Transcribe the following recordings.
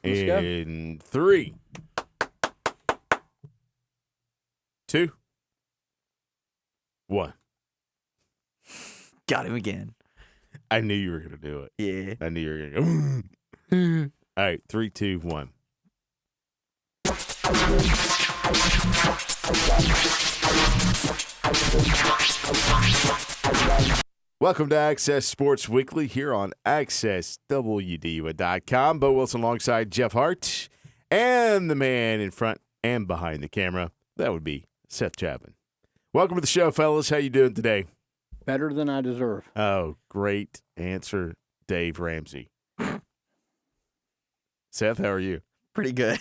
In 3, 2, 1. Got him again. I knew you were going to do it. Yeah. I knew you were going to go. All right, 3, 2, 1. Welcome to AccessSports Weekly here on AccessWDUN.com. Bo Wilson alongside Jeff Hart and the man in front and behind the camera. That would be Seth Chapman. Welcome to the show, fellas. How you doing today? Better than I deserve. Oh, great answer, Dave Ramsey. Seth, how are you? Pretty good.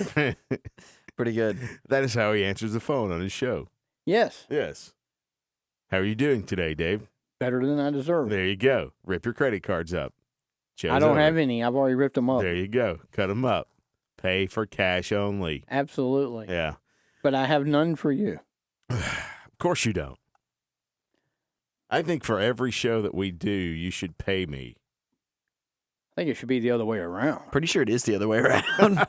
Pretty good. That is how he answers the phone on his show. Yes. Yes. How are you doing today, Dave? Better than I deserve. There you go. Rip your credit cards up. Show's I don't over. have any. I've already ripped them up. There you go. Cut them up. Pay for cash only. Absolutely. Yeah. But I have none for you. Of course you don't. I think for every show that we do, you should pay me. I think it should be the other way around. Pretty sure it is the other way around.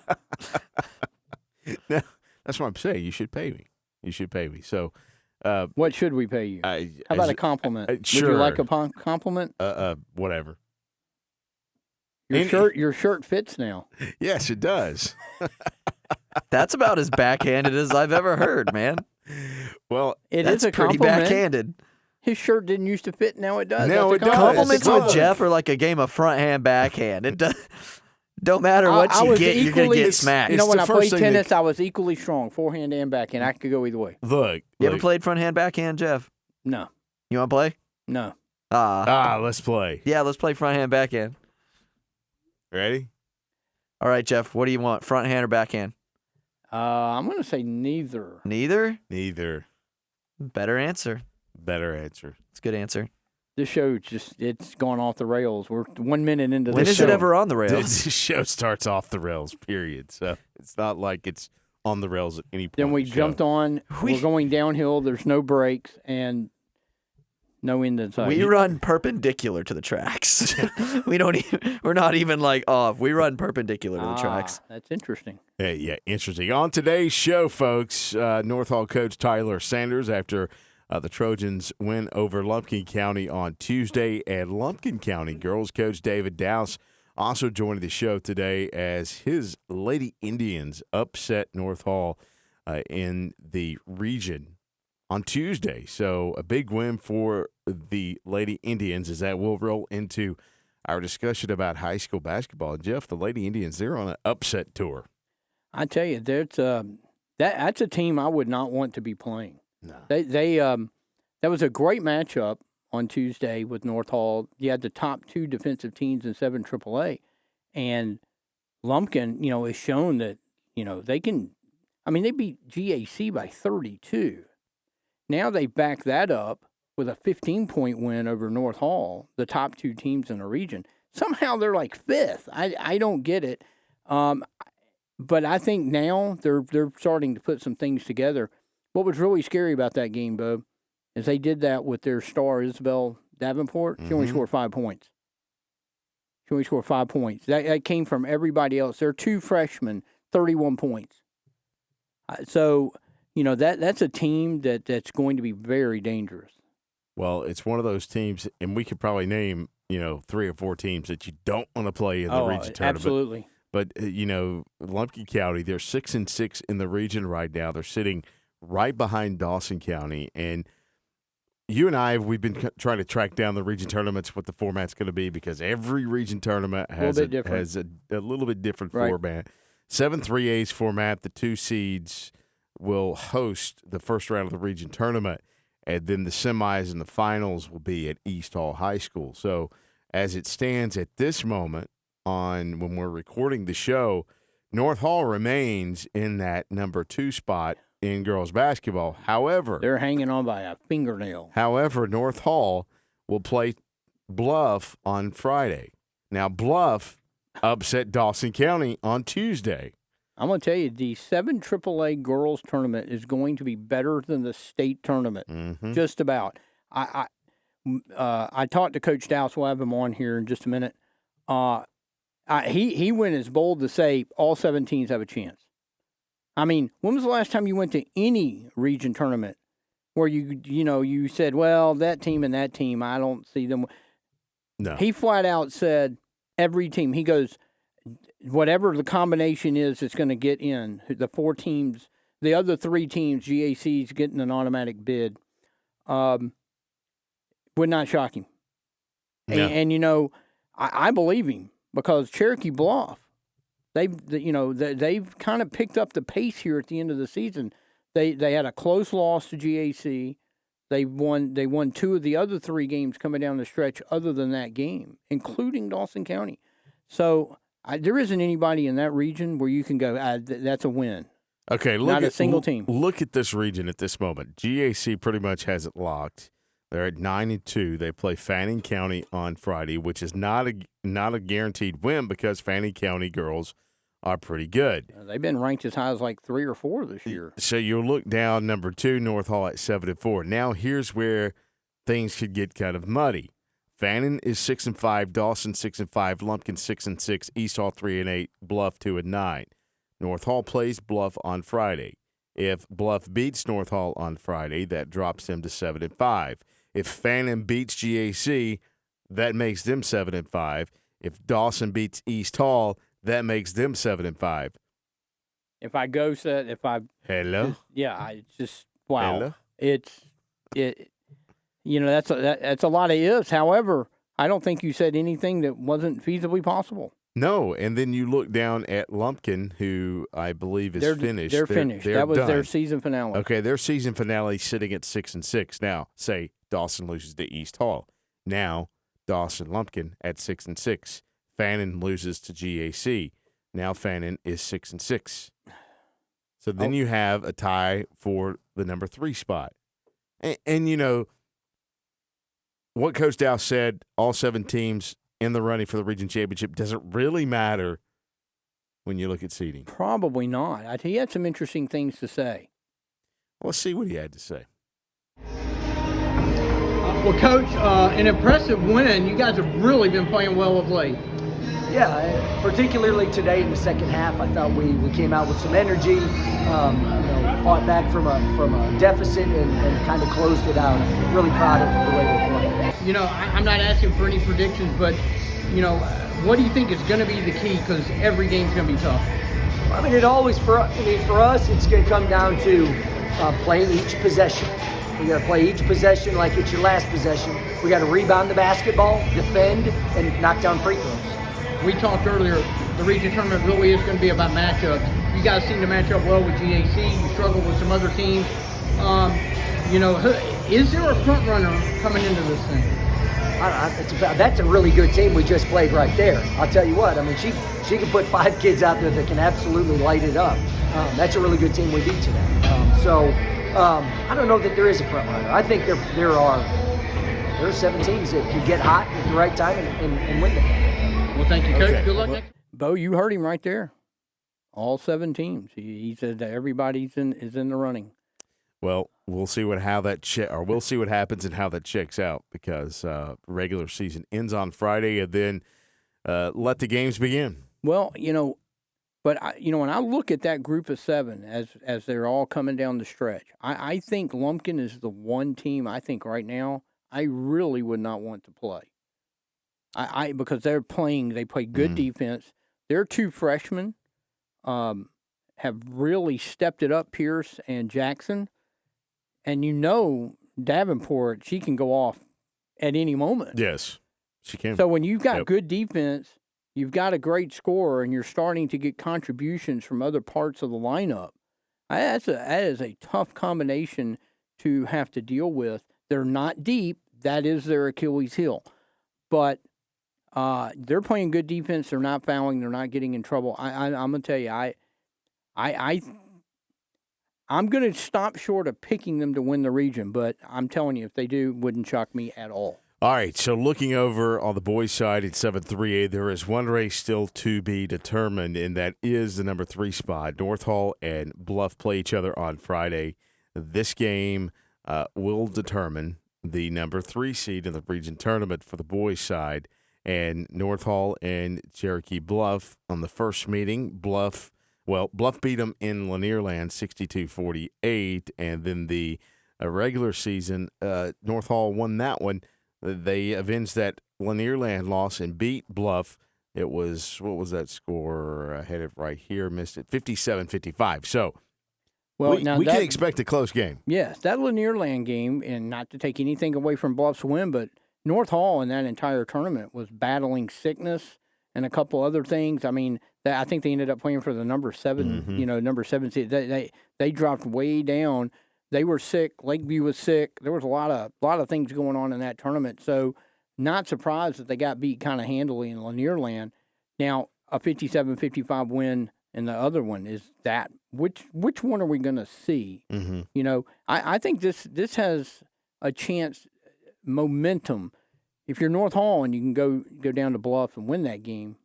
No, that's what I'm saying. You should pay me. You should pay me. So, What should we pay you? How about a compliment? sure. Would you like a compliment? Whatever. Your shirt fits now. Yes, it does. That's about as backhanded as I've ever heard, man. Well, That's It's a pretty compliment. backhanded. His shirt didn't used to fit. Now it does. Now That's it a does. compliment. Compliments Look. with Jeff are like a game of front hand, backhand. It does, don't matter what I you was get, you're going to equally- get smacked. You know, It's when the I first played thing tennis, I was equally strong, forehand and backhand. I could go either way. look. You ever played front hand, backhand, Jeff? No, You want to play? no. Let's play. Yeah, let's play front hand, backhand. Ready? All right, Jeff, what do you want, front hand or backhand? I'm going to say neither. Neither? Neither. Better answer. Better answer. It's a good answer. This show it's gone off the rails. We're 1 minute into When this is show. it ever on the rails? This show starts off the rails, period. So it's not like it's on the rails at any point. Then we in the show. jumped on. We're going downhill. There's no brakes and no end in sight. We run perpendicular to the tracks. We're not even like off. We run perpendicular to the tracks. That's interesting. Yeah, interesting. On today's show, folks, North Hall coach Tyler Sanders, after the Trojans win over Lumpkin County on Tuesday, and Lumpkin County girls coach David Dowse also joining the show today as his Lady Indians upset North Hall in the region on Tuesday. So a big win for the Lady Indians, as that will roll into our discussion about high school basketball. Jeff, the Lady Indians, they're on an upset tour. I tell you, that's a team I would not want to be playing. No. That was a great matchup on Tuesday with North Hall. You had the top two defensive teams in 7 AAA, and Lumpkin, has shown that they can. I mean, they beat GAC by 32. Now they back that up with a 15-point win over North Hall, the top two teams in the region. Somehow they're like fifth. I don't get it. But I think now they're starting to put some things together. What was really scary about that game, Bo, is they did that with their star, Isabel Davenport. She only scored 5 points. That came from everybody else. There are 2 freshmen, 31 points. So, that's a team that's going to be very dangerous. Well, it's one of those teams, and we could probably name, 3 or 4 teams that you don't want to play in the region tournament. Absolutely. But, Lumpkin County, they're 6-6 in the region right now. They're sitting right behind Dawson County. And you and I, we've been trying to track down the region tournaments, what the format's going to be, because every region tournament has a little bit different format. 7-3-A's format, the 2 seeds will host the first round of the region tournament, and then the semis and the finals will be at East Hall High School. So as it stands at this moment, when we're recording the show, North Hall remains in that number 2 spot in girls basketball. However, they're hanging on by a fingernail. However, North Hall will play Bluff on Friday. Now, Bluff upset Dawson County on Tuesday. I'm going to tell you, the 7 AAA girls tournament is going to be better than the state tournament. Mm-hmm. Just about. I talked to Coach Dowse. We'll have him on here in just a minute. he went as bold to say all 7 teams have a chance. I mean, when was the last time you went to any region tournament where you said, well, that team and that team, I don't see them. No. He flat out said every team. He goes, whatever the combination is, it's going to get in. The 4 teams, the other 3 teams, GAC's getting an automatic bid. Would not shock him. No. And I believe him because Cherokee Bluff, they've kind of picked up the pace here at the end of the season. They had a close loss to GAC. They won 2 of the other 3 games coming down the stretch other than that game, including Dawson County. So there isn't anybody in that region where you can go, that's a win. Okay, not a single team. Look at this region at this moment. GAC pretty much has it locked. They're at 9-2. They play Fannin County on Friday, which is not a guaranteed win because Fannin County girls are pretty good. They've been ranked as high as like 3 or 4 this year. So you look down number 2, North Hall at 7-4. Now here's where things could get kind of muddy. Fannin is 6-5, Dawson 6-5, Lumpkin 6-6, East Hall 3-8, Bluff 2-9. North Hall plays Bluff on Friday. If Bluff beats North Hall on Friday, that drops them to 7-5. If Fannin beats GAC, that makes them 7-5. If Dawson beats East Hall, that makes them 7-5. If I go set, Hello. It's just wow. Hello? That's a lot of ifs. However, I don't think you said anything that wasn't feasibly possible. No, and then you look down at Lumpkin, who I believe is finished. They're finished. That was done. their season finale. Okay, their season finale sitting at 6-6. Now, say Dawson loses to East Hall. Now, Dawson Lumpkin at 6-6. Fannin loses to GAC. Now Fannin is 6-6. So then you have a tie for the number 3 spot. And what Coach Dowse said, all 7 teams in the running for the region championship doesn't really matter when you look at seeding. Probably not. He had some interesting things to say. Let's see what he had to say. Well, Coach, an impressive win. You guys have really been playing well of late. Yeah, particularly today in the second half, I thought we came out with some energy, fought back from a deficit and kind of closed it out. I'm really proud of the way we played. I'm not asking for any predictions, but, what do you think is going to be the key? Because every game's going to be tough. I mean, for us, it's going to come down to playing each possession. We got to play each possession like it's your last possession. We got to rebound the basketball, defend, and knock down free throws. We talked earlier, the region tournament really is going to be about matchups. You guys seem to match up well with GAC. You struggle with some other teams. Is there a front runner coming into this thing? That's a really good team we just played right there. I'll tell you what. I mean, she can put 5 kids out there that can absolutely light it up. That's a really good team we beat today. I don't know that there is a front runner. I think there are 7 teams that can get hot at the right time and win the game. Well, thank you, Coach. Okay. Good luck. Bo, you heard him right there. All 7 teams. He said that everybody's is in the running. Well, we'll see what happens and how that checks out because regular season ends on Friday and then let the games begin. Well, but when I look at that group of 7 as they're all coming down the stretch, I think Lumpkin is the one team I think right now I really would not want to play. Because they play good defense. Their 2 freshmen have really stepped it up, Pierce and Jackson. And Davenport, she can go off at any moment. Yes, she can. So when you've got good defense, you've got a great scorer, and you're starting to get contributions from other parts of the lineup, that is a tough combination to have to deal with. They're not deep. That is their Achilles heel. But they're playing good defense. They're not fouling. They're not getting in trouble. I'm going to tell you, I'm going to stop short of picking them to win the region, but I'm telling you, if they do, wouldn't shock me at all. All right, so looking over on the boys' side at 7-3A, there is one race still to be determined, and that is the number 3 spot. North Hall and Bluff play each other on Friday. This game will determine the number 3 seed in the region tournament for the boys' side. and North Hall and Cherokee Bluff on the first meeting. Bluff beat them in Lanierland 62-48, and then the regular season, North Hall won that one. They avenged that Lanierland loss and beat Bluff. It was, what was that score? I had it right here, missed it, 57-55. So Well, we now can that, expect a close game. yes, that Lanierland game, and not to take anything away from Bluff's win, but North Hall in that entire tournament was battling sickness and a couple other things. I mean, I think they ended up playing for the number 7, number 7 seed. They dropped way down. They were sick. Lakeview was sick. There was a lot of things going on in that tournament. So, not surprised that they got beat kind of handily in Lanierland. Now, a 57-55 win, and the other one is that. Which one are we going to see? Mm-hmm. I think this has a chance, momentum. If you're North Hall and you can go down to Bluff and win that game,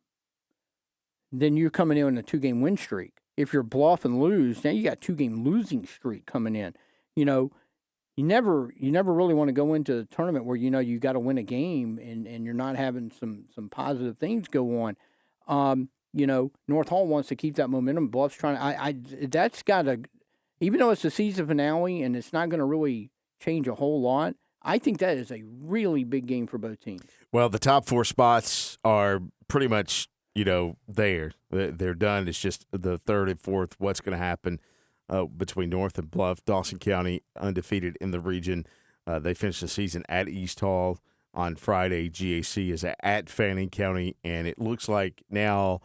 then you're coming in on a 2-game win streak. If you're Bluff and lose, now you got 2-game losing streak coming in. You never really want to go into a tournament where you got to win a game and you're not having some positive things go on. North Hall wants to keep that momentum. Bluff's trying. That's got to, even though it's the season finale and it's not going to really change a whole lot. I think that is a really big game for both teams. Well, the top 4 spots are pretty much there. They're done. It's just the third and fourth. What's going to happen between North and Bluff? Dawson County undefeated in the region. They finished the season at East Hall on Friday. GAC is at Fanning County, and it looks like now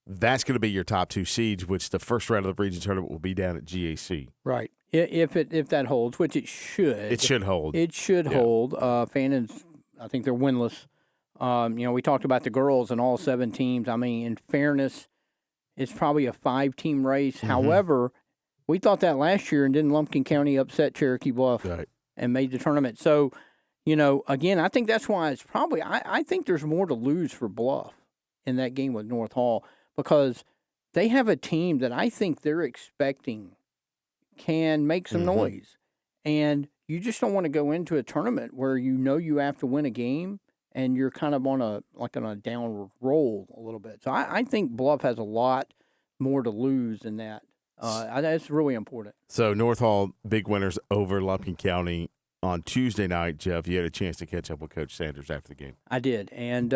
that's going to be your top 2 seeds, which the first round of the region tournament will be down at GAC. Right. If that holds, which it should. It should hold. It should hold. Fannon's, I think they're winless. We talked about the girls and all 7 teams. I mean, in fairness, it's probably a 5-team race. Mm-hmm. However, we thought that last year, and didn't Lumpkin County upset Cherokee Bluff and made the tournament? So, again, I think that's why it's probably, I think there's more to lose for Bluff in that game with North Hall, because they have a team that I think they're expecting can make some noise. And you just don't want to go into a tournament where you have to win a game and you're kind of on a downward roll a little bit. So I think Bluff has a lot more to lose than that. That's really important. So North Hall, big winners over Lumpkin County on Tuesday night. Jeff, you had a chance to catch up with Coach Sanders after the game. I did. And,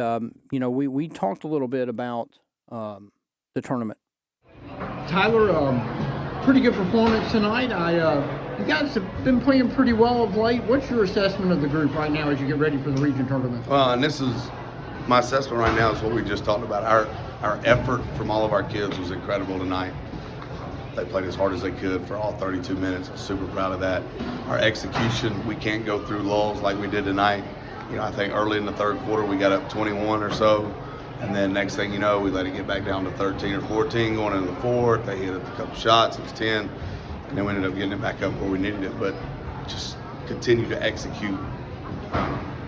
we talked a little bit about the tournament. Tyler, pretty good performance tonight. You guys have been playing pretty well of late. What's your assessment of the group right now as you get ready for the region tournament? And this is my assessment right now is what we just talked about. Our effort from all of our kids was incredible tonight. They played as hard as they could for all 32 minutes. I'm super proud of that. Our execution, we can't go through lulls like we did tonight. I think early in the third quarter we got up 21 or so. And then next thing you know, we let it get back down to 13 or 14 going into the fourth. They hit a couple shots, it was 10. And then we ended up getting it back up where we needed it. But just continue to execute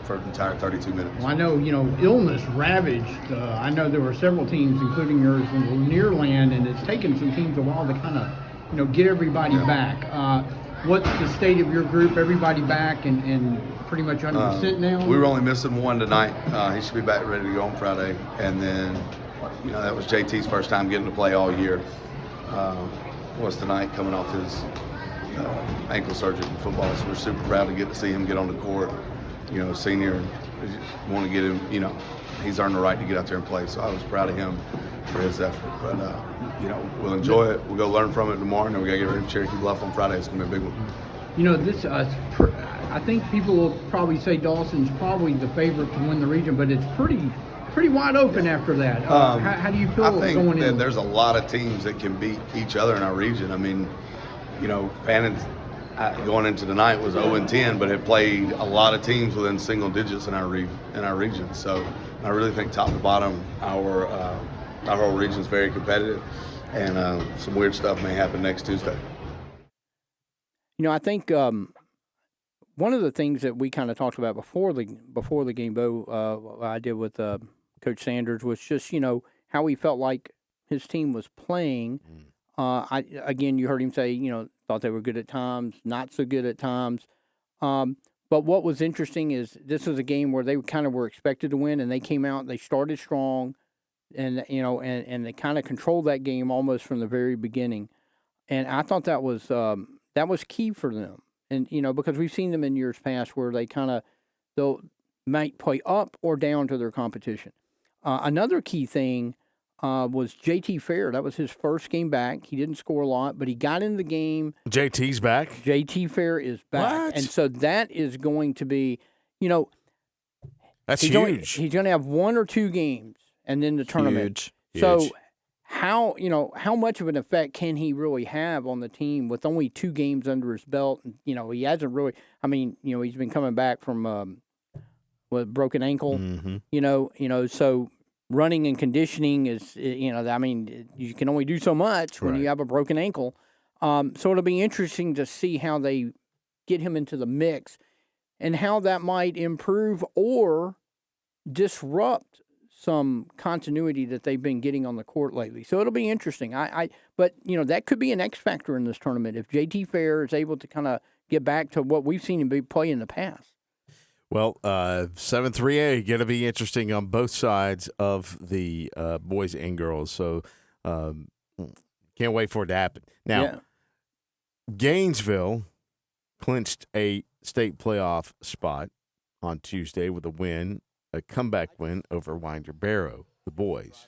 for the entire 32 minutes. Well, I know, illness ravaged. I know there were several teams, including yours, in Lanierland, and it's taken some teams a while to kind of, get everybody back. What's the state of your group? Everybody back and pretty much 100% now? We were only missing one tonight. He should be back ready to go on Friday. And then, that was JT's first time getting to play all year. Was tonight coming off his ankle surgery in football. So we're super proud to get to see him get on the court. Senior, we want to get him, he's earned the right to get out there and play. So I was proud of him for his effort. But, we'll enjoy it. We'll go learn from it tomorrow, and then we got to get ready for Cherokee Bluff on Friday. It's going to be a big one. This, I think people will probably say Dawson's probably the favorite to win the region, but it's pretty wide open after that. How do you feel going in? I think that there's a lot of teams that can beat each other in our region. I mean, Fannin going into tonight was 0-10, but it played a lot of teams within single digits in our region. So I really think top to bottom, our whole region is very competitive, and some weird stuff may happen next Tuesday. I think one of the things that we kind of talked about before the game, Bo, I did with Coach Sanders, was just how he felt like his team was playing. Again, you heard him say thought they were good at times, not so good at times. But what was interesting is this was a game where they kind of were expected to win, and they came out. They started strong, and and they kind of controlled that game almost from the very beginning. And I thought that was key for them. And because we've seen them in years past where they they'll might play up or down to their competition. Another key thing was JT Fair. That was his first game back. He didn't score a lot, but he got in the game. JT's back? JT Fair is back. What? And so that is going to be, That's huge. huge. He's going to have 1 or 2 games and then the tournament. Huge. So Huge. how much of an effect can he really have on the team with only 2 games under his belt? He hasn't really, he's been coming back from with broken ankle, Mm-hmm. so running and conditioning is, you can only do so much when Right. you have a broken ankle. So it'll be interesting to see how they get him into the mix and how that might improve or disrupt some continuity that they've been getting on the court lately. So it'll be interesting. But that could be an X factor in this tournament if JT Fair is able to kind of get back to what we've seen him play in the past. Well, 7-3A going to be interesting on both sides of the boys and girls. So can't wait for it to happen. Now, Yeah. Gainesville clinched a state playoff spot on Tuesday with a comeback win over Winder Barrow, the boys.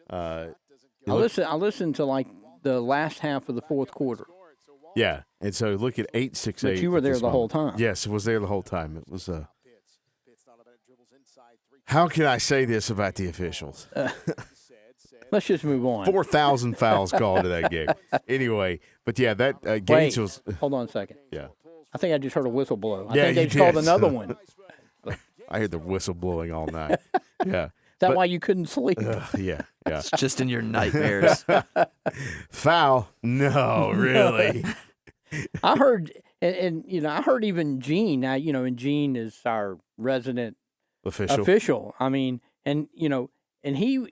I listened to like the last half of the fourth quarter. Yeah, and so look at 8-6-8. But you were there at this the whole moment. time. Yes, I was there the whole time. It was how can I say this about the officials? Let's just move on. 4,000 fouls called to that game. Anyway, but yeah, that Wait, Gainesville's. hold on a second. Yeah, I think I just heard a whistle blow. I Yeah, think they you just called did. another one. Is I heard the whistle blowing all night. Yeah, that why you couldn't sleep? yeah. It's just in your nightmares. Foul? No, really. I heard, and I heard even Gene. Now and Gene is our resident official. I mean, and he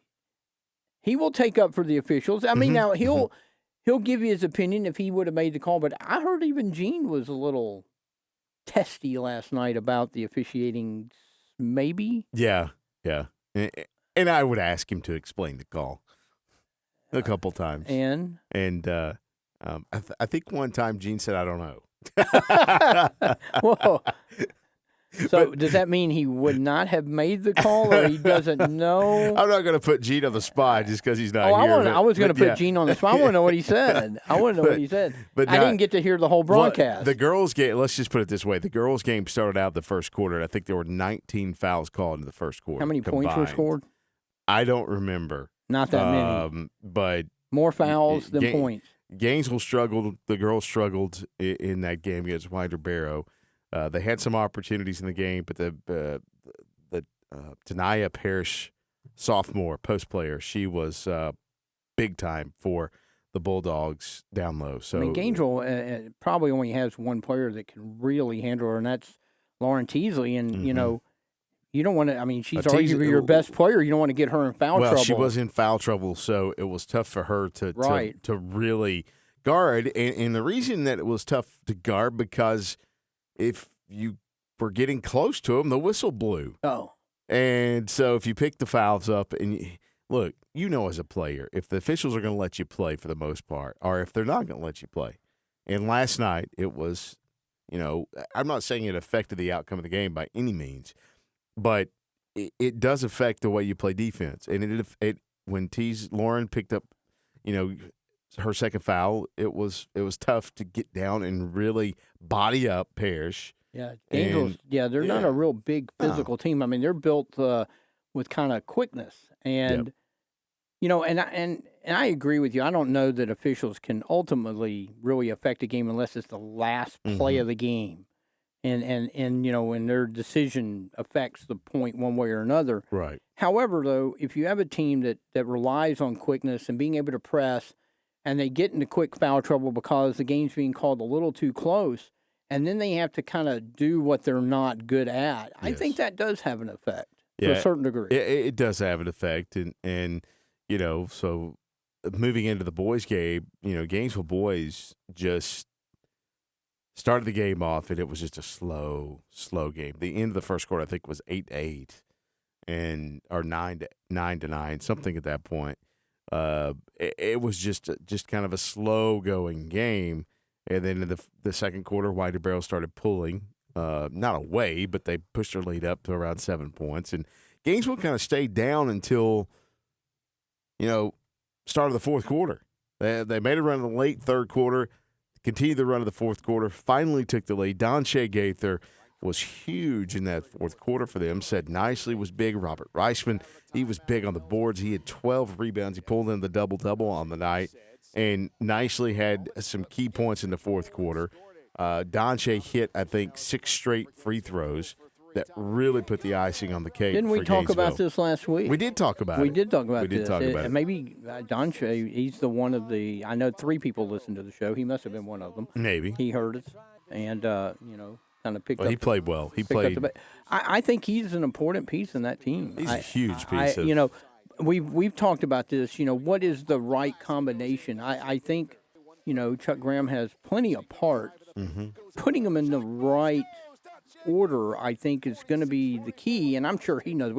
will take up for the officials. I mean, now he'll give you his opinion if he would have made the call. But I heard even Gene was a little testy last night about the officiating. Maybe. Yeah. And I would ask him to explain the call a couple times. And I think one time Gene said, "I don't know." whoa. So does that mean he would not have made the call, or he doesn't know? I'm not going to put Gene on the spot just because he's not Oh, here. I was going to put yeah. Gene on the spot. I want to know what he said. I want to know what he said. But I didn't get to hear the whole broadcast. The girls' game, let's just put it this way. The girls' game started out the first quarter, and I think there were 19 fouls called in the first quarter. How many points were combined. scored? I don't remember. Not that many. But More fouls than points. Gainesville struggled. The girls struggled in that game against Winder Barrow. They had some opportunities in the game, but the Tanaya Parrish, sophomore post player, she was big time for the Bulldogs down low. So I mean, Gainesville probably only has one player that can really handle her, and that's Lauren Teasley. And you don't want to. I mean, she's arguably your best player. You don't want to get her in foul trouble. Well, she was in foul trouble, so it was tough for her to really guard. And the reason that it was tough to guard because if you were getting close to him, the whistle blew. Oh. And so if you pick the fouls up and look, as a player, if the officials are going to let you play for the most part, or if they're not going to let you play. And last night it was, I'm not saying it affected the outcome of the game by any means, but it does affect the way you play defense. And when Lauren picked up, her second foul, it was tough to get down and really body up Parrish. Yeah, Gainesville's, they're not a real big physical team. I mean, they're built with kind of quickness, and and I agree with you. I don't know that officials can ultimately really affect a game unless it's the last play of the game, and when their decision affects the point one way or another. Right. However, though, if you have a team that relies on quickness and being able to press, and they get into quick foul trouble because the game's being called a little too close, and then they have to kind of do what they're not good at. I think that does have an effect to a certain degree. It does have an effect, and so moving into the boys' game, Gainesville boys just started the game off, and it was just a slow game. The end of the first quarter, I think, was 8-8, or 9-9, something at that point. It was just kind of a slow going game, and then in the second quarter, White Barrel started pulling, not away, but they pushed their lead up to around 7 points, and Gainesville kind of stayed down until start of the fourth quarter. They made a run in the late third quarter, continued the run of the fourth quarter, finally took the lead. Don Shea Gaither was huge in that fourth quarter for them. Said Nicely was big. Robert Reisman, he was big on the boards. He had 12 rebounds. He pulled in the double-double on the night. And Nicely had some key points in the fourth quarter. Don Shea hit, I think, 6 straight free throws that really put the icing on the cake. Didn't we talk about this last week? We did talk about it. We did talk about this. And maybe Don Shea, he's the one of the – I know 3 people listen to the show. He must have been one of them. Maybe. He heard us and, kind of picked up. He played well. He played. I think he's an important piece in that team. He's a huge piece. We've talked about this. What is the right combination? I think, Chuck Graham has plenty of parts. Mm-hmm. Putting them in the right order, I think, is going to be the key. And I'm sure he knows.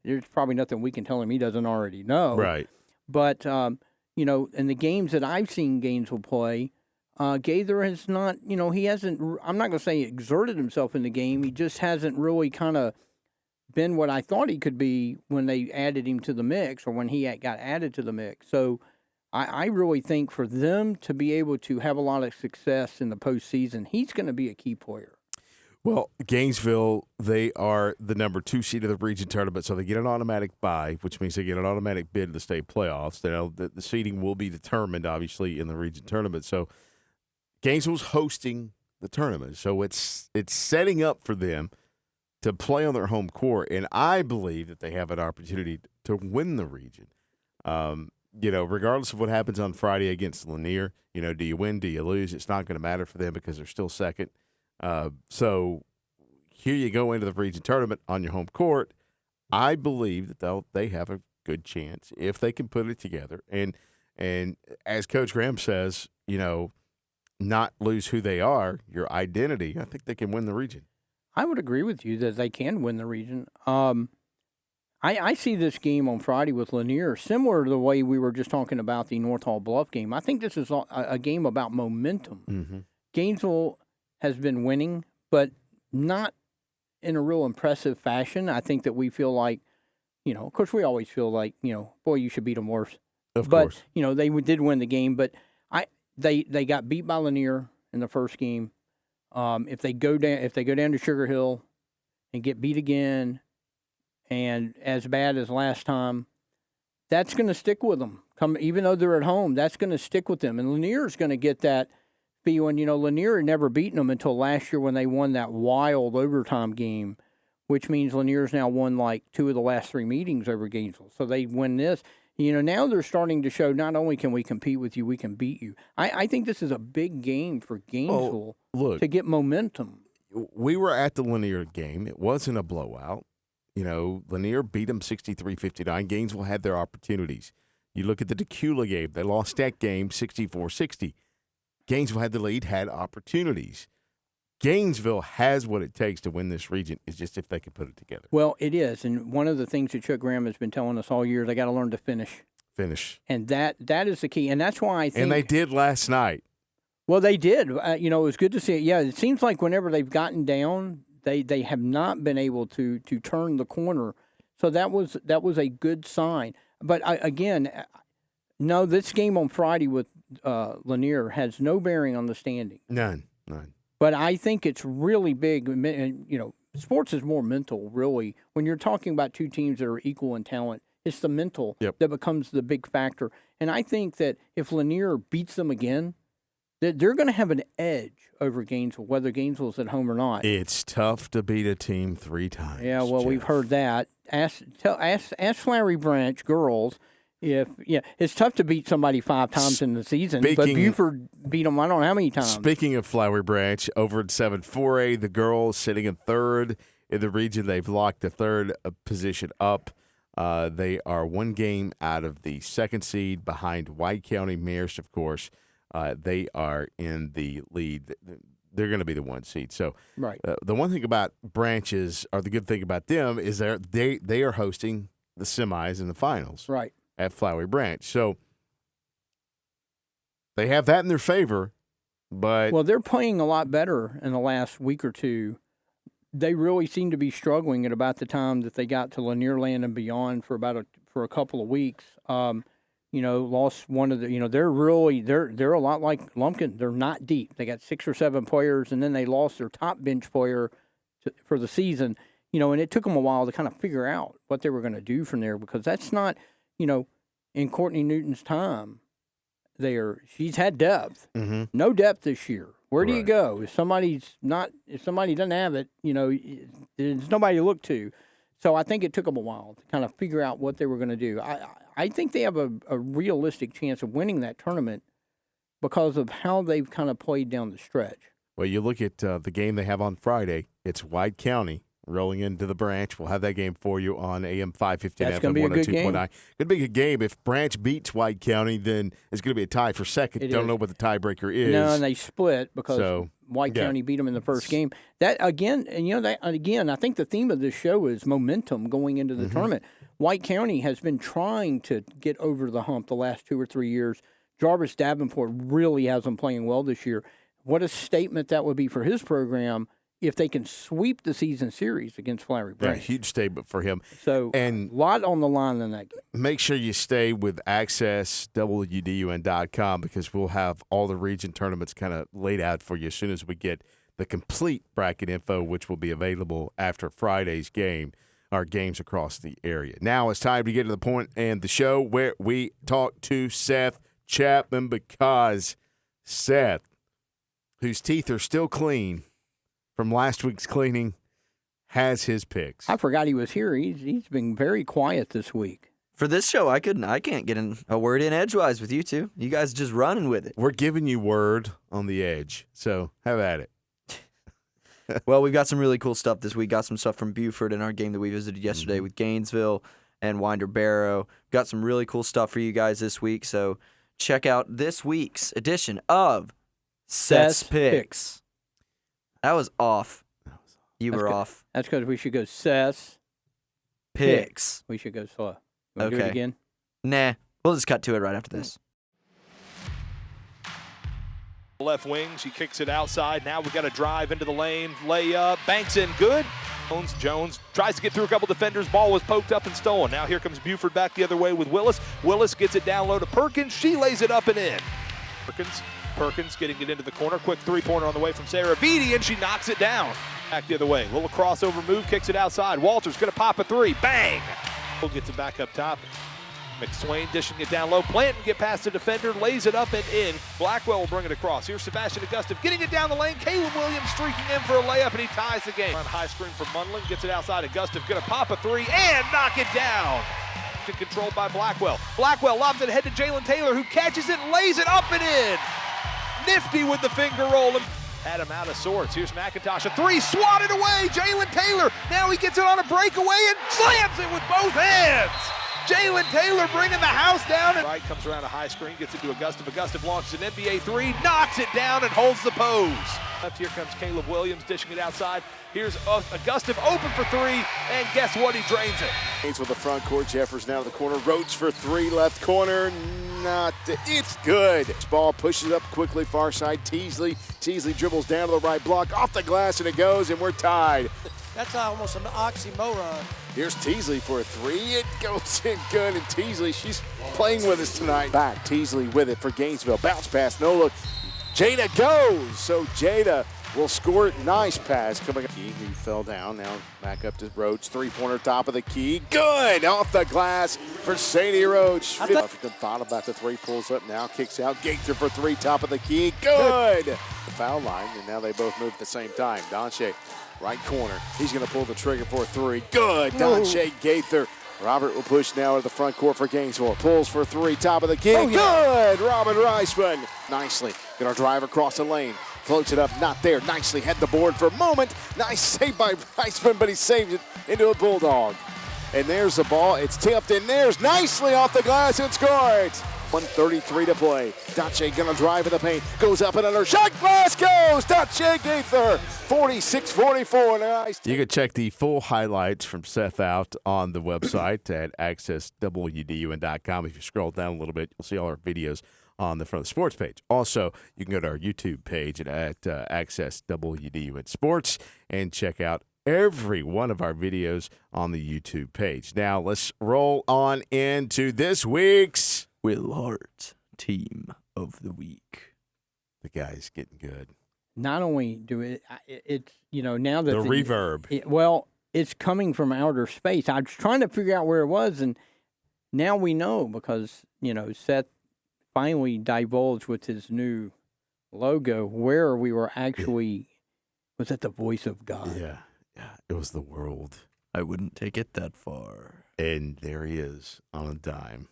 There's probably nothing we can tell him he doesn't already know. Right. But in the games that I've seen Gainesville play, Gaither has not, he hasn't, I'm not going to say exerted himself in the game. He just hasn't really kind of been what I thought he could be when they added him to the mix, or when he got added to the mix. So I really think for them to be able to have a lot of success in the postseason, he's going to be a key player. Well, Gainesville, they are the number 2 seed of the region tournament, so they get an automatic bye, which means they get an automatic bid to the state playoffs. Now, the seeding will be determined, obviously, in the region tournament. So Gainesville's hosting the tournament, so it's setting up for them to play on their home court, and I believe that they have an opportunity to win the region. Regardless of what happens on Friday against Lanier, do you win, do you lose? It's not going to matter for them because they're still second. So here you go into the region tournament on your home court. I believe that they have a good chance if they can put it together. And as Coach Graham says, not lose who they are, your identity. I think they can win the region. I would agree with you that they can win the region. I see this game on Friday with Lanier similar to the way we were just talking about the North Hall Bluff game. I think this is a game about momentum. Mm-hmm. Gainesville has been winning, but not in a real impressive fashion. I think that we feel like, of course we always feel like, boy, you should beat them worse. Of course. They did win the game, but they got beat by Lanier in the first game. If they go down to Sugar Hill and get beat again, and as bad as last time, that's going to stick with them. Even though they're at home, that's going to stick with them. And Lanier's going to get that feeling. Lanier had never beaten them until last year when they won that wild overtime game, which means Lanier's now won like 2 of the last 3 meetings over Gainesville. So they win this. Now they're starting to show not only can we compete with you, we can beat you. I think this is a big game for Gainesville to get momentum. We were at the Lanier game. It wasn't a blowout. Lanier beat them 63-59. Gainesville had their opportunities. You look at the Decula game. They lost that game 64-60. Gainesville had the lead, had opportunities. Gainesville has what it takes to win this region. It's just if they can put it together. Well, it is. And one of the things that Chuck Graham has been telling us all year, they got to learn to finish. And that is the key. And that's why I think – And they did last night. Well, they did. It was good to see it. Yeah, it seems like whenever they've gotten down, they have not been able to turn the corner. So that was a good sign. But again, no, this game on Friday with Lanier has no bearing on the standing. None. But I think it's really big. Sports is more mental, really. When you're talking about 2 teams that are equal in talent, it's the mental that becomes the big factor. And I think that if Lanier beats them again, they're going to have an edge over Gainesville, whether Gainesville's at home or not. It's tough to beat a team 3 times. Yeah, well, Jeff. We've heard that. Ask Flowery Branch girls. It's tough to beat somebody 5 times in the season, but Buford beat them I don't know how many times. Speaking of Flowery Branch, over at 7-4A, the girls sitting in 3rd in the region. They've locked the 3rd position up. They are 1 game out of the 2nd seed behind White County. Marist, of course. They are in the lead. they're going to be the 1 seed. So Right. the one thing about Branches, or the good thing about them, is they are hosting the semis and the finals Right. at Flowery Branch. So they have that in their favor, but Well, they're playing a lot better in the last week or two. They really seem to be struggling at about the time that they got to Lanier Land and beyond for a couple of weeks. Lost one of the. They're a lot like Lumpkin. They're not deep. They got 6 or 7 players, and then they lost their top bench player for the season. And it took them a while to kind of figure out what they were going to do from there, because that's not, in Courtney Newton's time. She's had depth. Mhm. No depth this year. Where do you Right. go if somebody doesn't have it? There's nobody to look to. So I think it took them a while to kind of figure out what they were going to do. I think they have a realistic chance of winning that tournament because of how they've kind of played down the stretch. well, you look at the game they have on Friday. It's White County rolling into the Branch. We'll have that game for you on AM 550 That's FM gonna be a good 102.9. game. Going to be a good game. If Branch beats White County, then it's going to be a tie for second. It Don't is. know what the tiebreaker is. No, and they split because So, White yeah. County beat them in the first game. That again, I think the theme of this show is momentum going into the tournament. White County has been trying to get over the hump the last 2 or 3 years. Jarvis Davenport really hasn't playing well this year. What a statement that would be for his program if they can sweep the season series against Flowery Yeah, Branch. huge statement for him. So And a lot on the line in that game. make sure you stay with AccessWDUN.com, because we'll have all the region tournaments kind of laid out for you as soon as we get the complete bracket info, which will be available after Friday's game, our games across the area. Now it's time to get to the point and the show where we talk to Seth Chapman, because Seth, whose teeth are still clean from last week's cleaning, has his picks. I forgot he was here. He's been very quiet this week. For this show, I can't get a word in edgewise with you two. You guys just running with it. We're giving you word on the edge, so have at it. Well, we've got some really cool stuff this week. Got some stuff from Buford in our game that we visited yesterday with Gainesville and Winder Barrow. Got some really cool stuff for you guys this week. So check out this week's edition of Seth's Seth's Picks. That was off. You That's were good. off. That's because we should go Seth's Picks. We should go slow. Want to do Okay. it again? Nah, we'll just cut to it right after this. Left wing, she kicks it outside. Now we got to drive into the lane, layup, banks in, good. Jones tries to get through a couple defenders. Ball was poked up and stolen. Now here comes Buford back the other way with Willis. Willis gets it down low to Perkins. She lays it up and in. Perkins getting it into the corner. Quick three-pointer on the way from Sarah Beatty, and she knocks it down. Back the other way. Little crossover move, kicks it outside. Walters going to pop a three. Bang! Gets it back up top. McSwain dishing it down low. Planton get past the defender, lays it up and in. Blackwell will bring it across. Here's Sebastian Augusta getting it down the lane. Caleb Williams streaking in for a layup, and he ties the game. On high screen from Munlin, gets it outside. Augusta going to pop a three and knock it down. Controlled by Blackwell. Blackwell lobs it ahead to Jalen Taylor, who catches it and lays it up and in. Nifty with the finger roll. Had him out of sorts. Here's McIntosh. A three swatted away. Jalen Taylor. Now he gets it on a breakaway and slams it with both hands. Jalen Taylor bringing the house down. Right, comes around a high screen, gets it to Augusta. Augusta launches an NBA three, knocks it down and holds the pose. Left here comes Caleb Williams dishing it outside. Here's Augusta open for three, and guess what? He drains it. With the front court, Jeffers now to the corner. Roach for three, left corner. It's good. Ball pushes up quickly, far side. Teasley dribbles down to the right block, off the glass, and it goes, and we're tied. That's almost an oxymoron. Here's Teasley for a three. It goes in good, and Teasley, she's playing with us tonight. Back, Teasley with it for Gainesville. Bounce pass, no look. Jada goes. So Jada will score it. Nice pass coming up. Key, who fell down, now back up to Roach. Three-pointer top of the key. Good. Off the glass for Sadie Roach. Buffington thought about the three, pulls up now, kicks out. Gaither for three, top of the key. Good. The foul line, and now they both move at the same time. Donche, right corner. He's going to pull the trigger for a three. Good. Donche Gaither. Robert will push now to the front court for Gainesville. Pulls for three, top of the key. Good. Robin Reisman. Nicely. Going to drive across the lane. Floats it up, not there. Nicely had the board for a moment. Nice save by Reisman, but he saved it into a Bulldog. And there's the ball. It's tipped, and there's nicely off the glass and scored. 1:33 to play. Dache gonna drive in the paint. Goes up and under. Shot glass goes. Dache Gaither. 46-44. Nice. You can check the full highlights from Seth out on the website at AccessWDUN.com. If you scroll down a little bit, you'll see all our videos on the front of the sports page. Also, you can go to our YouTube page at AccessWDUN Sports and check out every one of our videos on the YouTube page. Now, let's roll on into this week's WilHart Team of the Week. The guy's getting good. Not only do it's now that The reverb. It's coming from outer space. I was trying to figure out where it was, and now we know because Seth finally divulged with his new logo where we were actually. Was that the voice of God? Yeah, it was the world. I wouldn't take it that far. And there he is on a dime.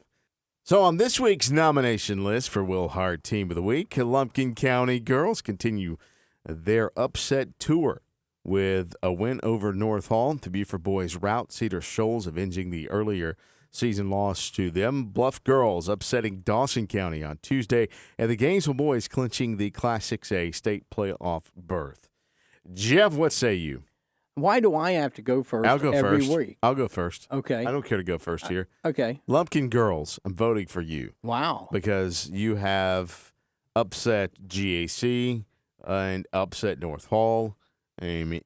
So on this week's nomination list for WilHart Team of the Week, Lumpkin County girls continue their upset tour with a win over North Hall. The Buford boys rout Cedar Shoals, avenging the earlier season loss to them. Bluff girls upsetting Dawson County on Tuesday, and the Gainesville boys clinching the Class 6A state playoff berth. Jeff, what say you? Why do I have to go first? I'll go every first. week? I'll go first. Okay. I don't care to go first here. Okay. Lumpkin girls, I'm voting for you. Wow. Because you have upset GAC and upset North Hall, and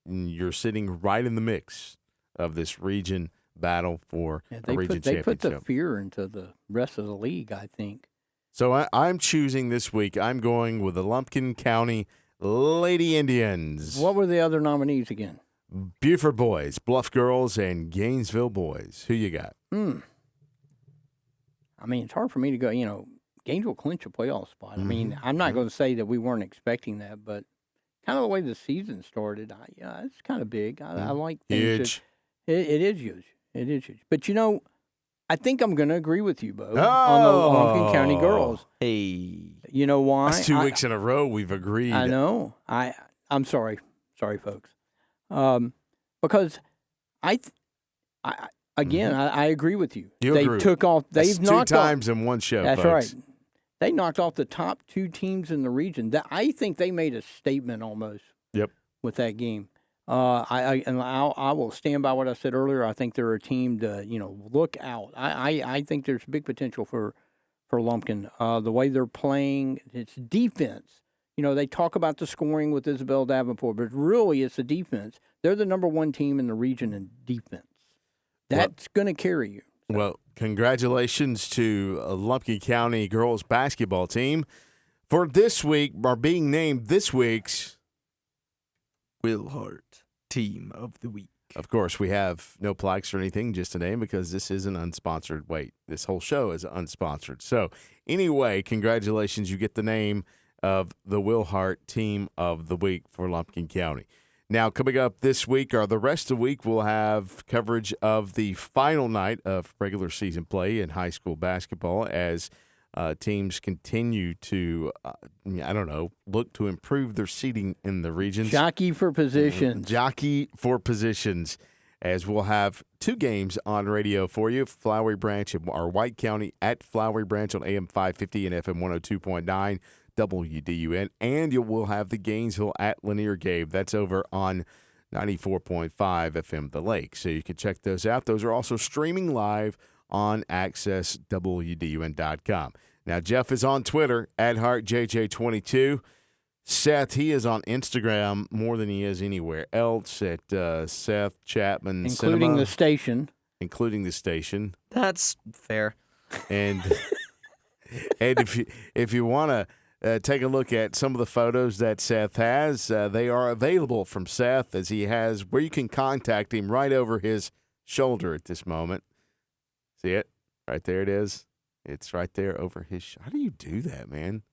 you're sitting right in the mix of this region battle for a region They put the championship. fear into the rest of the league, I think. So I'm choosing this week. I'm going with the Lumpkin County Lady Indians. What were the other nominees again? Buford boys, Bluff girls, and Gainesville boys. Who you got? I mean, it's hard for me to go, Gainesville clinch a playoff spot. I mean, I'm not going to say that we weren't expecting that, but kind of the way the season started, it's kind of big. I like things. Huge. It is huge. It is huge. But, I think I'm going to agree with you, Bo, on the Lumpkin County girls. Hey. You know why? That's 2 weeks in a row we've agreed. I know. I'm sorry. Sorry, folks. Because I agree with you. They took off. They've knocked two times in one show. That's folks. right. They knocked off the top 2 teams in the region. I think they made a statement almost. Yep. With that game. I will stand by what I said earlier. I think they're a team to look out. I think there's big potential for Lumpkin. The way they're playing, it's defense. They talk about the scoring with Isabel Davenport, but really it's the defense. They're the number 1 team in the region in defense. That's going to carry you. Well, congratulations to Lumpkin County girls basketball team for this week, are being named this week's WilHart Team of the Week. Of course, we have no plaques or anything, just a name, because this is an unsponsored. This whole show is unsponsored. So anyway, congratulations. You get the name of the WilHart Team of the Week for Lumpkin County. Now, coming up this week, or the rest of the week, we'll have coverage of the final night of regular season play in high school basketball as teams continue to, look to improve their seating in the regions. Jockey for positions. As we'll have 2 games on radio for you. Flowery Branch or White County at Flowery Branch on AM 550 and FM 102.9 WDUN. And you will have the Gainesville at Lanier Game. That's over on 94.5 FM The Lake. So you can check those out. Those are also streaming live on AccessWDUN.com. Now, Jeff is on Twitter, @HeartJJ22. Seth, he is on Instagram more than he is anywhere else at Seth Chapman Including Cinema. Including the station. That's fair. And if you want to take a look at some of the photos that Seth has, they are available from Seth, as he has where you can contact him right over his shoulder at this moment. See it? Right there it is. It's right there over his How do you do that, man?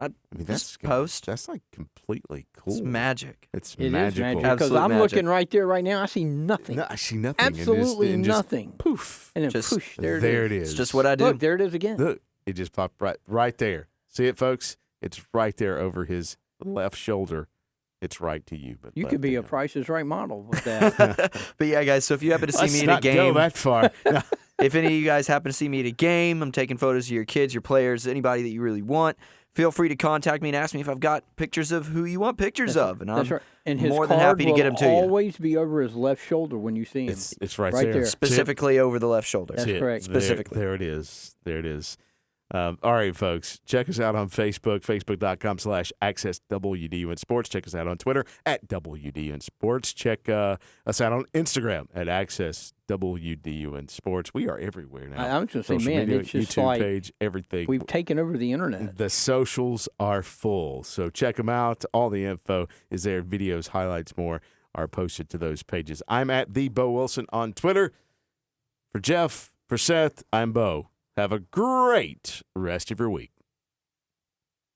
I mean, that's post. That's like completely cool. It's magic. It's It is magical. magic because I'm looking right there right now. I see nothing. No, I see nothing. Absolutely and just nothing. Poof. And then Just- poof, there There it is. is. It's just what I do. Look, there it is again. Look, it just popped right there. See it, folks? It's right there over his left shoulder. It's right to you. But You could be a left-handed. Price is Right model with that. But yeah, guys, so if you happen to see Let's me in a not go game, that far. if any of you guys happen to see me at a game, I'm taking photos of your kids, your players, anybody that you really want. Feel free to contact me and ask me if I've got pictures of who you want pictures of, and I'm right. And his more than card happy to get them to will you. always be over his left shoulder when you see him. It's right Right there. Specifically over the left shoulder. That's correct. Specifically. There it is. There it is. All right, folks. Check us out on Facebook, facebook.com/AccessWDUN Sports. Check us out on Twitter at WDUN Sports. Check us out on Instagram at AccessWDUN Sports. We are everywhere now. I'm just saying, Social man, media, it's just YouTube like page, everything. we've taken over the internet. The socials are full, so check them out. All the info is there. Videos, highlights, more are posted to those pages. I'm at the Bo Wilson on Twitter. For Jeff, for Seth, I'm Bo. Have a great rest of your week.